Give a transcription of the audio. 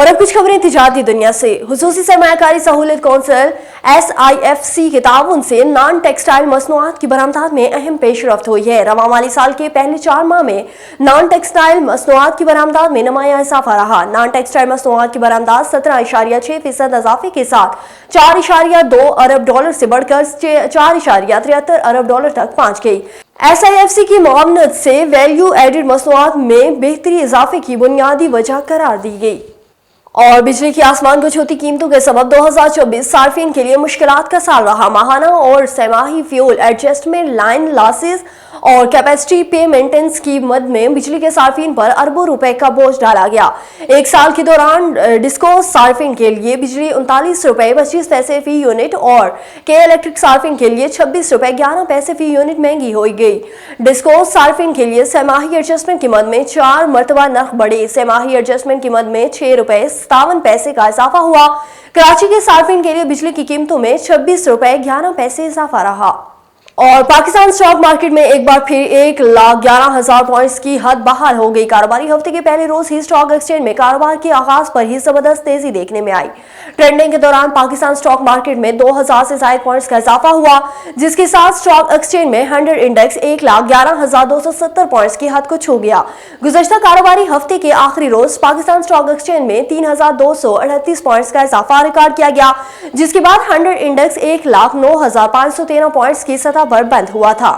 اور اب کچھ خبریں تجارتی دنیا سے۔ خصوصی سرمایہ کاری سہولت کونسل SIFC کے تعاون سے نان ٹیکسٹائل مصنوعات کی برآمدات میں اہم پیش رفت ہوئی ہے۔ رواں مالی سال کے پہلے 4 ماہ میں نان ٹیکسٹائل مصنوعات کی برآمدات میں نمایاں اضافہ رہا۔ نان ٹیکسٹائل مصنوعات کی برآمدات 17.6% اضافے کے ساتھ $4.2 ارب سے بڑھ کر $4.73 ارب تک پہنچ گئی۔ SIFC کی معاونت سے ویلیو ایڈڈ مصنوعات میں بہتری اضافے کی بنیادی وجہ قرار دی گئی۔ اور بجلی کی آسمان کو چھوتی قیمتوں کے سبب 2024 صارفین کے لیے مشکلات کا سال رہا۔ ماہانہ اور سہ ماہی فیول ایڈجسٹمنٹ لائن لاسز اور کیپیسٹی پے مینٹیننس کی مد میں بجلی کے صارفین پر اربوں روپے کا بوجھ ڈالا گیا۔ ایک سال کے دوران ڈسکو صارفین کے لیے بجلی $39.25 فی یونٹ اور کے الیکٹرک صارفین کے لیے $26.11 فی یونٹ مہنگی ہوئی گئی۔ ڈسکو صارفین کے لیے سہ ماہی ایڈجسٹمنٹ کی مد میں 4 مرتبہ نرخ بڑھے۔ سہ ماہی ایڈجسٹمنٹ کی مد میں $6.57 کا اضافہ ہوا۔ کراچی کے صارفین کے لیے بجلی کی قیمتوں میں $26.11 اضافہ رہا۔ اور پاکستان سٹاک مارکیٹ میں ایک بار پھر 1,11,000 پوائنٹس کی حد بحال ہو گئی۔ کاروباری ہفتے کے پہلے روز ہی سٹاک ایکسچینج میں کاروبار کے آغاز پر ہی زبردست تیزی دیکھنے میں آئی۔ ٹریڈنگ کے دوران پاکستان سٹاک مارکیٹ میں 2,000 سے زائد پوائنٹس کا اضافہ ہوا، جس کے ساتھ سٹاک ایکسچینج میں 100 انڈیکس 1,11,270 پوائنٹس کی حد کو چھو گیا۔ گزشتہ کاروباری ہفتے کے آخری روز پاکستان سٹاک ایکسچینج میں 3,238 پوائنٹس کا اضافہ ریکارڈ کیا گیا، جس کے بعد 100 انڈیکس 1,09,513 پوائنٹس کی سطح پر بند ہوا تھا۔